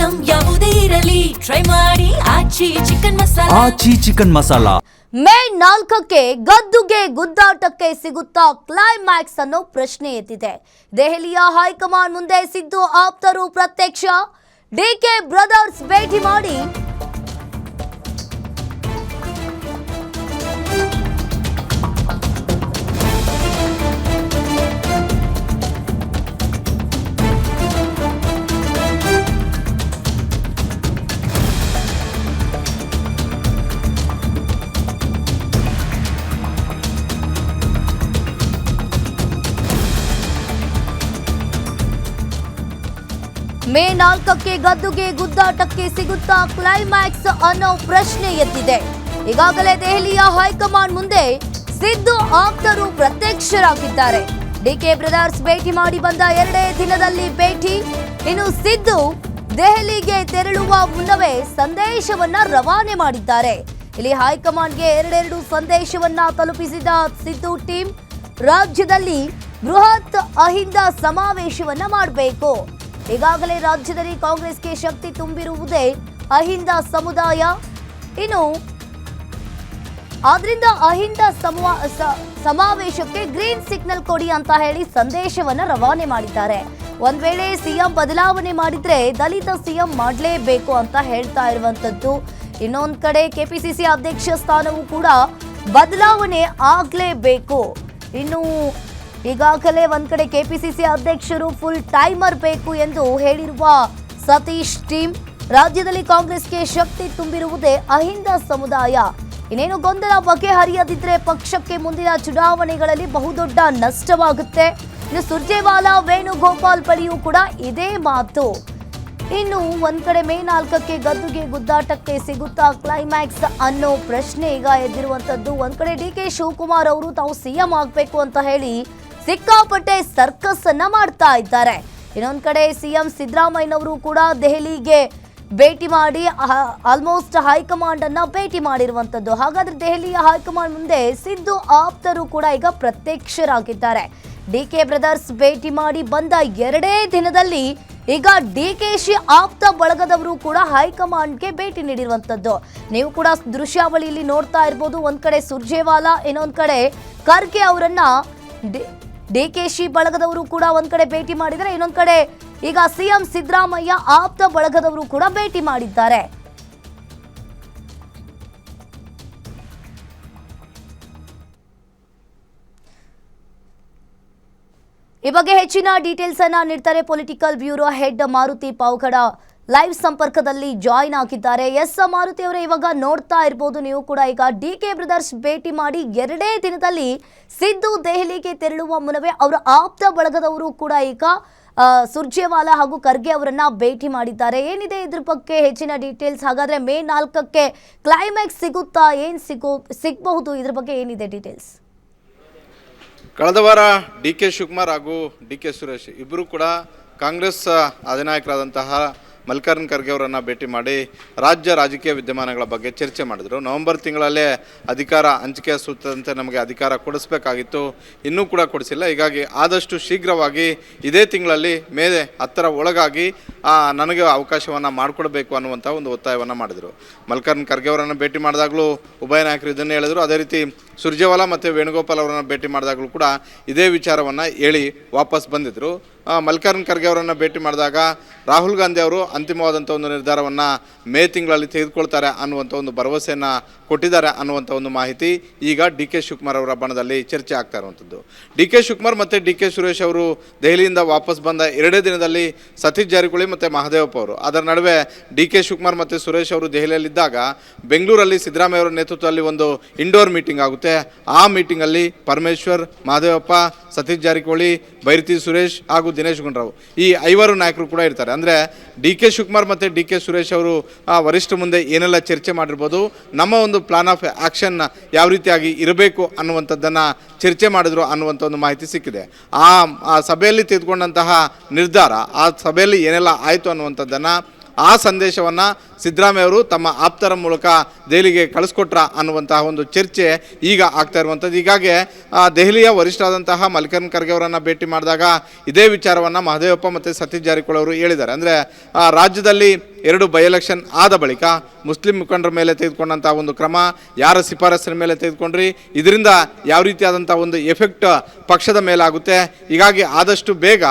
Item ಯಾವುದೇ ಇರಲಿ try ಮಾಡಿ ಆಚಿ ಚಿಕನ್ ಮಸಾಲಾ. ಮೇ 4ಕ್ಕೆ ಗದ್ದುಗೆ ಗುದ್ದಾಟಕ್ಕೆ ಸಿಗುತ್ತಾ ಕ್ಲೈಮ್ಯಾಕ್ಸ್ ಅನ್ನೋ ಪ್ರಶ್ನೆ ಎದ್ದಿದೆ. ದೆಹಲಿಯ ಹೈಕಮಾಂಡ್ ಮುಂದೆ ಸಿದ್ದು ಆಪ್ತರು ಪ್ರತ್ಯಕ್ಷ, ಡಿಕೆ ಬ್ರದರ್ಸ್ ಭೇಟಿ ಮಾಡಿ ಮೇ 4ಕ್ಕೆ ಗದ್ದುಗೆ ಗುದ್ದಾಟಕ್ಕೆ ಸಿಗುತ್ತಾ ಕ್ಲೈಮ್ಯಾಕ್ಸ್ ಅನ್ನೋ ಪ್ರಶ್ನೆ ಎದ್ದಿದೆ. ಈಗಾಗಲೇ ದೆಹಲಿಯ ಹೈಕಮಾಂಡ್ ಮುಂದೆ ಸಿದ್ದು ಆಪ್ತರು ಪ್ರತ್ಯಕ್ಷರಾಗಿದ್ದಾರೆ. ಡಿಕೆ ಬ್ರದರ್ಸ್ ಭೇಟಿ ಮಾಡಿ ಬಂದ 2 ದಿನದಲ್ಲಿ ಭೇಟಿ. ಇನ್ನು ಸಿದ್ದು ದೆಹಲಿಗೆ ತೆರಳುವ ಮುನ್ನವೇ ಸಂದೇಶವನ್ನ ರವಾನೆ ಮಾಡಿದ್ದಾರೆ. ಇಲ್ಲಿ ಹೈಕಮಾಂಡ್ಗೆ 2 ಸಂದೇಶವನ್ನ ತಲುಪಿಸಿದ ಸಿದ್ದು ಟೀಮ್, ರಾಜ್ಯದಲ್ಲಿ ಬೃಹತ್ ಅಹಿಂದ ಸಮಾವೇಶವನ್ನ ಮಾಡಬೇಕು. ಈಗಾಗಲೇ ರಾಜ್ಯದಲ್ಲಿ ಕಾಂಗ್ರೆಸ್ಗೆ ಶಕ್ತಿ ತುಂಬಿರುವುದೇ ಅಹಿಂದ ಸಮುದಾಯ. ಇನ್ನು ಆದ್ರಿಂದ ಅಹಿಂದ ಸಮಾವೇಶಕ್ಕೆ ಗ್ರೀನ್ ಸಿಗ್ನಲ್ ಕೊಡಿ ಅಂತ ಹೇಳಿ ಸಂದೇಶವನ್ನ ರವಾನೆ ಮಾಡಿದ್ದಾರೆ. ಒಂದ್ ವೇಳೆ ಸಿಎಂ ಬದಲಾವಣೆ ಮಾಡಿದ್ರೆ ದಲಿತ ಸಿಎಂ ಮಾಡಲೇಬೇಕು ಅಂತ ಹೇಳ್ತಾ ಇರುವಂತದ್ದು. ಇನ್ನೊಂದ್ ಕಡೆ ಕೆಪಿಸಿಸಿ ಅಧ್ಯಕ್ಷ ಸ್ಥಾನವೂ ಕೂಡ ಬದಲಾವಣೆ ಆಗ್ಲೇಬೇಕು. ಇನ್ನು ಈಗಾಗಲೇ ಒಂದ್ ಕಡೆ ಕೆಪಿಸಿಸಿ ಅಧ್ಯಕ್ಷರು ಫುಲ್ ಟೈಮರ್ ಬೇಕು ಎಂದು ಹೇಳಿರುವ ಸತೀಶ್ ಟೀಮ್, ರಾಜ್ಯದಲ್ಲಿ ಕಾಂಗ್ರೆಸ್ಗೆ ಶಕ್ತಿ ತುಂಬಿರುವುದೇ ಅಹಿಂದ ಸಮುದಾಯ. ಇನ್ನೇನು ಗೊಂದಲ ಬಗೆಹರಿಯದಿದ್ರೆ ಪಕ್ಷಕ್ಕೆ ಮುಂದಿನ ಚುನಾವಣೆಗಳಲ್ಲಿ ಬಹುದೊಡ್ಡ ನಷ್ಟವಾಗುತ್ತೆ. ಇನ್ನು ಸುರ್ಜೇವಾಲಾ ವೇಣುಗೋಪಾಲ್ ಬಳಿಯೂ ಕೂಡ ಇದೇ ಮಾತು. ಇನ್ನು ಒಂದ್ ಕಡೆ ಮೇ 4ಕ್ಕೆ ಗದ್ದುಗೆ ಗುದ್ದಾಟಕ್ಕೆ ಸಿಗುತ್ತಾ ಕ್ಲೈಮ್ಯಾಕ್ಸ್ ಅನ್ನೋ ಪ್ರಶ್ನೆ ಈಗ ಎದ್ದಿರುವಂತದ್ದು. ಒಂದ್ ಕಡೆ ಡಿ ಕೆ ಶಿವಕುಮಾರ್ ಅವರು ತಾವು ಸಿಎಂ ಆಗ್ಬೇಕು ಅಂತ ಹೇಳಿ ಸಿಕ್ಕಾಪಟ್ಟೆ ಸರ್ಕಸ್ ಅನ್ನ ಮಾಡ್ತಾ ಇದ್ದಾರೆ. ಇನ್ನೊಂದ್ ಕಡೆ ಸಿಎಂ ಸಿದ್ದರಾಮಯ್ಯನವರು ಕೂಡ ದೆಹಲಿಗೆ ಭೇಟಿ ಮಾಡಿ ಆಲ್ಮೋಸ್ಟ್ ಹೈಕಮಾಂಡ್ ಅನ್ನ ಭೇಟಿ ಮಾಡಿರುವಂತದ್ದು. ಹಾಗಾದ್ರೆ ದೆಹಲಿಯ ಹೈಕಮಾಂಡ್ ಮುಂದೆ ಸಿದ್ದು ಆಪ್ತರು ಕೂಡ ಈಗ ಪ್ರತ್ಯಕ್ಷರಾಗಿದ್ದಾರೆ. ಡಿಕೆ ಬ್ರದರ್ಸ್ ಭೇಟಿ ಮಾಡಿ ಬಂದ 2 ದಿನದಲ್ಲಿ ಈಗ ಡಿಕೆಶಿ ಆಪ್ತ ಬಳಗದವರು ಕೂಡ ಹೈಕಮಾಂಡ್ಗೆ ಭೇಟಿ ನೀಡಿರುವಂತದ್ದು. ನೀವು ಕೂಡ ದೃಶ್ಯಾವಳಿಯಲ್ಲಿ ನೋಡ್ತಾ ಇರ್ಬೋದು. ಒಂದ್ ಕಡೆ ಸುರ್ಜೇವಾಲಾ, ಇನ್ನೊಂದ್ ಕಡೆ ಖರ್ಗೆ ಅವರನ್ನ ಡಿಕೆಶಿ ಬಳಗದವರು ಕೂಡ ಒಂದ್ ಕಡೆ ಭೇಟಿ ಮಾಡಿದರೆ, ಇನ್ನೊಂದ್ ಕಡೆ ಈಗ ಸಿಎಂ ಸಿದ್ದರಾಮಯ್ಯ ಆಪ್ತ ಬಳಗದವರು ಕೂಡ ಭೇಟಿ ಮಾಡಿದ್ದಾರೆ. ಈ ಬಗ್ಗೆ ಹೆಚ್ಚಿನ ಡೀಟೇಲ್ಸ್ ಅನ್ನ ನೀಡ್ತಾರೆ political bureau head Maruti Pavagada live ಸಂಪರ್ಕದಲ್ಲಿ ಜಾಯಿನ್ ಆಗಿದ್ದಾರೆ. ಎಸ್ ಮಾರುತಿ ಅವರೇ, ಇವಾಗ ನೋಡ್ತಾ ಇರಬಹುದು ನೀವು ಕೂಡ ಈಗ ಡಿಕೆ ಬ್ರದರ್ಸ್ ಭೇಟಿ ಮಾಡಿ 2 ದಿನದಲ್ಲಿ ಸಿದ್ದು ದೆಹಲಿಗೆ ತೆರಳುವ ಮುನ್ನವೇ ಅವರ ಆಪ್ತ ಬಳಗದವರು ಕೂಡ ಈಗ ಸುರ್ಜೇವಾಲಾ ಹಾಗೂ ಖರ್ಗೆ ಅವರನ್ನ ಭೇಟಿ ಮಾಡಿದ್ದಾರೆ. ಏನಿದೆ ಇದ್ರ ಬಗ್ಗೆ ಹೆಚ್ಚಿನ ಡೀಟೇಲ್ಸ್? ಹಾಗಾದ್ರೆ ಮೇ 4ಕ್ಕೆ ಕ್ಲೈಮ್ಯಾಕ್ಸ್ ಸಿಗುತ್ತಾ, ಏನ್ ಸಿಗಬಹುದು, ಇದ್ರ ಬಗ್ಗೆ ಏನಿದೆ ಡೀಟೇಲ್ಸ್? ಕಳೆದ ವಾರ ಡಿ ಕೆ ಶಿವಕುಮಾರ್ ಹಾಗೂ ಡಿ ಕೆ ಸುರೇಶ್ ಇಬ್ಬರು ಕೂಡ ಕಾಂಗ್ರೆಸ್ ಅಧಿನಾಯಕರಾದಂತಹ ಮಲ್ಲಿಕಾರ್ಜುನ ಖರ್ಗೆ ಅವರನ್ನು ಭೇಟಿ ಮಾಡಿ ರಾಜ್ಯ ರಾಜಕೀಯ ವಿದ್ಯಮಾನಗಳ ಬಗ್ಗೆ ಚರ್ಚೆ ಮಾಡಿದರು. ನವೆಂಬರ್ ತಿಂಗಳಲ್ಲೇ ಅಧಿಕಾರ ಹಂಚಿಕೆ ಸೂತ್ರದಂತೆ ನಮಗೆ ಅಧಿಕಾರ ಕೊಡಿಸಬೇಕಾಗಿತ್ತು, ಇನ್ನೂ ಕೂಡ ಕೊಡಿಸಿಲ್ಲ. ಹೀಗಾಗಿ ಆದಷ್ಟು ಶೀಘ್ರವಾಗಿ ಇದೇ ತಿಂಗಳಲ್ಲಿ ಮೇ 10ರ ಒಳಗಾಗಿ ನನಗೆ ಅವಕಾಶವನ್ನು ಮಾಡಿಕೊಡಬೇಕು ಅನ್ನುವಂಥ ಒಂದು ಒತ್ತಾಯವನ್ನು ಮಾಡಿದರು. ಮಲ್ಲಿಕಾರ್ಜುನ ಖರ್ಗೆ ಅವರನ್ನು ಭೇಟಿ ಮಾಡಿದಾಗಲೂ ಉಭಯ ನಾಯಕರು ಇದನ್ನೇ ಹೇಳಿದರು. ಅದೇ ರೀತಿ ಸುರ್ಜೇವಾಲಾ ಮತ್ತು ವೇಣುಗೋಪಾಲ್ ಅವರನ್ನು ಭೇಟಿ ಮಾಡಿದಾಗಲೂ ಕೂಡ ಇದೇ ವಿಚಾರವನ್ನು ಹೇಳಿ ವಾಪಸ್ ಬಂದಿದ್ದರು. ಮಲ್ಲಿಕಾರ್ಜುನ ಖರ್ಗೆ ಅವರನ್ನು ಭೇಟಿ ಮಾಡಿದಾಗ ರಾಹುಲ್ ಗಾಂಧಿ ಅವರು ಅಂತಿಮವಾದಂಥ ಒಂದು ನಿರ್ಧಾರವನ್ನು ಮೇ ತಿಂಗಳಲ್ಲಿ ತೆಗೆದುಕೊಳ್ತಾರೆ ಅನ್ನುವಂಥ ಒಂದು ಭರವಸೆಯನ್ನು ಕೊಟ್ಟಿದ್ದಾರೆ ಅನ್ನುವಂಥ ಒಂದು ಮಾಹಿತಿ ಈಗ ಡಿ ಕೆ ಶಿವಕುಮಾರ್ ಅವರ ಬಣದಲ್ಲಿ ಚರ್ಚೆ ಆಗ್ತಾ ಇರುವಂಥದ್ದು. ಡಿ ಕೆ ಶಿವಕುಮಾರ್ ಮತ್ತು ಡಿ ಕೆ ಸುರೇಶ್ ಅವರು ದೆಹಲಿಯಿಂದ ವಾಪಸ್ ಬಂದ 2 ದಿನದಲ್ಲಿ ಸತೀಶ್ ಜಾರಕಿಹೊಳಿ ಮತ್ತು ಮಹದೇವಪ್ಪ ಅವರು, ಅದರ ನಡುವೆ ಡಿ ಕೆ ಶಿವಕುಮಾರ್ ಮತ್ತು ಸುರೇಶ್ ಅವರು ದೆಹಲಿಯಲ್ಲಿದ್ದಾಗ ಬೆಂಗಳೂರಲ್ಲಿ ಸಿದ್ದರಾಮಯ್ಯ ಅವರ ನೇತೃತ್ವದಲ್ಲಿ ಒಂದು ಇಂಡೋರ್ ಮೀಟಿಂಗ್ ಆಗುತ್ತೆ. ಆ ಮೀಟಿಂಗಲ್ಲಿ ಪರಮೇಶ್ವರ್, ಮಹದೇವಪ್ಪ, ಸತೀಶ್ ಜಾರಕಿಹೊಳಿ, ಬೈರತಿ ಸುರೇಶ್ ಹಾಗೂ ದಿನೇಶ್ ಗುಂಡೂರಾವ್ ಈ 5 ನಾಯಕರು ಕೂಡ ಇರ್ತಾರೆ. ಅಂದರೆ ಡಿ ಕೆ ಶಿವಕುಮಾರ್ ಮತ್ತು ಡಿ ಕೆ ಸುರೇಶ್ ಅವರು ವರಿಷ್ಠ ಮುಂದೆ ಏನೆಲ್ಲ ಚರ್ಚೆ ಮಾಡಿರ್ಬೋದು, ನಮ್ಮ ಒಂದು ಪ್ಲಾನ್ ಆಫ್ ಆ್ಯಕ್ಷನ್ ಯಾವ ರೀತಿಯಾಗಿ ಇರಬೇಕು ಅನ್ನುವಂಥದ್ದನ್ನು ಚರ್ಚೆ ಮಾಡಿದ್ರು ಅನ್ನುವಂಥ ಒಂದು ಮಾಹಿತಿ ಸಿಕ್ಕಿದೆ. ಆ ಸಭೆಯಲ್ಲಿ ತೆಗೆದುಕೊಂಡಂತಹ ನಿರ್ಧಾರ, ಆ ಸಭೆಯಲ್ಲಿ ಏನೆಲ್ಲ ಆಯಿತು ಅನ್ನುವಂಥದ್ದನ್ನು, ಆ ಸಂದೇಶವನ್ನು ಸಿದ್ದರಾಮಯ್ಯ ಅವರು ತಮ್ಮ ಆಪ್ತರ ಮೂಲಕ ದೆಹಲಿಗೆ ಕಳಿಸ್ಕೊಟ್ರ ಅನ್ನುವಂತಹ ಒಂದು ಚರ್ಚೆ ಈಗ ಆಗ್ತಾ ಇರುವಂಥದ್ದು. ಹೀಗಾಗಿ ದೆಹಲಿಯ ವರಿಷ್ಠರಾದಂತಹ ಮಲ್ಲಿಕಾರ್ಜುನ ಖರ್ಗೆ ಅವರನ್ನು ಭೇಟಿ ಮಾಡಿದಾಗ ಇದೇ ವಿಚಾರವನ್ನು ಮಹದೇವಪ್ಪ ಮತ್ತು ಸತೀಶ್ ಜಾರಕಿಹೊಳಿ ಅವರು ಹೇಳಿದ್ದಾರೆ. ಅಂದರೆ ರಾಜ್ಯದಲ್ಲಿ 2 ಬೈ ಎಲೆಕ್ಷನ್ ಆದ ಬಳಿಕ ಮುಸ್ಲಿಂ ಮುಖಂಡರ ಮೇಲೆ ತೆಗೆದುಕೊಂಡಂಥ ಒಂದು ಕ್ರಮ, ಯಾರ ಶಿಫಾರಸಿನ ಮೇಲೆ ತೆಗೆದುಕೊಂಡ್ರಿ, ಇದರಿಂದ ಯಾವ ರೀತಿಯಾದಂಥ ಒಂದು ಎಫೆಕ್ಟ್ ಪಕ್ಷದ ಮೇಲಾಗುತ್ತೆ. ಹೀಗಾಗಿ ಆದಷ್ಟು ಬೇಗ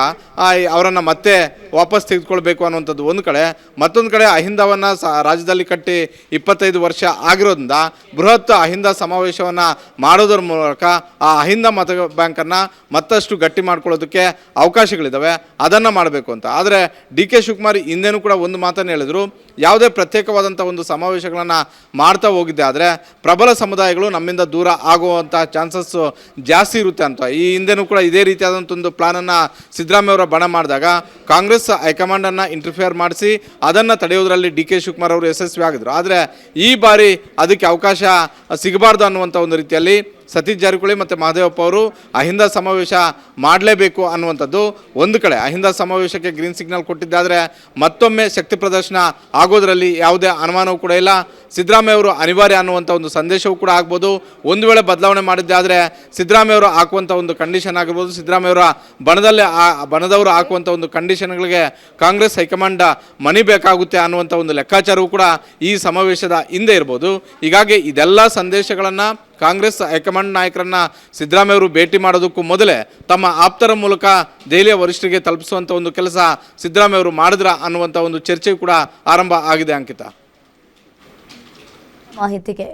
ಅವರನ್ನು ಮತ್ತೆ ವಾಪಸ್ ತೆಗೆದುಕೊಳ್ಬೇಕು ಅನ್ನುವಂಥದ್ದು ಒಂದು ಕಡೆ. ಮತ್ತೊಂದು ಕಡೆ ಅಹಿಂದವನ್ನು ರಾಜ್ಯದಲ್ಲಿ ಕಟ್ಟಿ 25 ವರ್ಷ ಆಗಿರೋದ್ರಿಂದ ಬೃಹತ್ ಅಹಿಂದ ಸಮಾವೇಶವನ್ನು ಮಾಡೋದ್ರ ಮೂಲಕ ಆ ಅಹಿಂದ ಮತ ಬ್ಯಾಂಕನ್ನು ಮತ್ತಷ್ಟು ಗಟ್ಟಿ ಮಾಡ್ಕೊಳ್ಳೋದಕ್ಕೆ ಅವಕಾಶಗಳಿದ್ದಾವೆ, ಅದನ್ನು ಮಾಡಬೇಕು ಅಂತ. ಆದರೆ DK ಶಿವಕುಮಾರ್ ಹಿಂದೆನೂ ಕೂಡ ಒಂದು ಮಾತನ್ನು ಹೇಳಿದರು, ಯಾವುದೇ ಪ್ರತ್ಯೇಕವಾದಂಥ ಒಂದು ಸಮಾವೇಶಗಳನ್ನು ಮಾಡ್ತಾ ಹೋಗಿದ್ದೆ ಆದರೆ ಪ್ರಬಲ ಸಮುದಾಯಗಳು ನಮ್ಮಿಂದ ದೂರ ಆಗುವಂಥ ಚಾನ್ಸಸ್ ಜಾಸ್ತಿ ಇರುತ್ತೆ ಅಂತ. ಈ ಹಿಂದೆನೂ ಕೂಡ ಇದೇ ರೀತಿಯಾದಂಥ ಒಂದು ಪ್ಲಾನನ್ನು ಸಿದ್ದರಾಮಯ್ಯ ಅವರ ಬಣ ಮಾಡಿದಾಗ ಕಾಂಗ್ರೆಸ್ ಹೈಕಮಾಂಡನ್ನು ಇಂಟರ್ಫಿಯರ್ ಮಾಡಿಸಿ ಅದನ್ನು ತಡೆಯೋದ್ರಲ್ಲಿ DK ಶಿವಕುಮಾರ್ ಅವರು ಯಶಸ್ವಿ ಆಗಿದ್ರು. ಆದರೆ ಈ ಬಾರಿ ಅದಕ್ಕೆ ಅವಕಾಶ ಸಿಗಬಾರ್ದು ಅನ್ನುವಂಥ ಒಂದು ರೀತಿಯಲ್ಲಿ ಸತೀಶ್ ಜಾರಕಿಹೊಳಿ ಮತ್ತು ಮಹದೇವಪ್ಪ ಅವರು ಅಹಿಂದ ಸಮಾವೇಶ ಮಾಡಲೇಬೇಕು ಅನ್ನುವಂಥದ್ದು ಒಂದು ಕಡೆ. ಅಹಿಂದ ಸಮಾವೇಶಕ್ಕೆ ಗ್ರೀನ್ ಸಿಗ್ನಲ್ ಕೊಟ್ಟಿದ್ದಾದರೆ ಮತ್ತೊಮ್ಮೆ ಶಕ್ತಿ ಪ್ರದರ್ಶನ ಆಗೋದರಲ್ಲಿ ಯಾವುದೇ ಅನುಮಾನವೂ ಕೂಡ ಇಲ್ಲ. ಸಿದ್ದರಾಮಯ್ಯ ಅವರು ಅನಿವಾರ್ಯ ಅನ್ನುವಂಥ ಒಂದು ಸಂದೇಶವೂ ಕೂಡ ಆಗ್ಬೋದು. ಒಂದು ವೇಳೆ ಬದಲಾವಣೆ ಮಾಡಿದ್ದಾದರೆ ಸಿದ್ದರಾಮಯ್ಯ ಅವರು ಹಾಕುವಂಥ ಒಂದು ಕಂಡೀಷನ್ ಆಗಿರ್ಬೋದು, ಸಿದ್ದರಾಮಯ್ಯ ಅವರ ಬಣದವರು ಹಾಕುವಂಥ ಒಂದು ಕಂಡೀಷನ್ಗಳಿಗೆ ಕಾಂಗ್ರೆಸ್ ಹೈಕಮಾಂಡ್ ಮನಿ ಬೇಕಾಗುತ್ತೆ ಅನ್ನುವಂಥ ಒಂದು ಲೆಕ್ಕಾಚಾರವೂ ಕೂಡ ಈ ಸಮಾವೇಶದ ಹಿಂದೆ ಇರ್ಬೋದು. ಹೀಗಾಗಿ ಇದೆಲ್ಲ ಸಂದೇಶಗಳನ್ನು ಕಾಂಗ್ರೆಸ್ ಹೈಕಮಾಂಡ್ ನಾಯಕರನ್ನ ಸಿದ್ದರಾಮಯ್ಯ ಅವರು ಭೇಟಿ ಮಾಡೋದಕ್ಕೂ ಮೊದಲೇ ತಮ್ಮ ಆಪ್ತರ ಮೂಲಕ ದೆಹಲಿಯ ವರಿಷ್ಠರಿಗೆ ತಲುಪಿಸುವಂಥ ಒಂದು ಕೆಲಸ ಸಿದ್ದರಾಮಯ್ಯ ಅವರು ಮಾಡಿದ್ರ ಅನ್ನುವಂಥ ಒಂದು ಚರ್ಚೆ ಕೂಡ ಆರಂಭ ಆಗಿದೆ. ಅಂಕಿತ ಮಾಹಿತಿಗೆ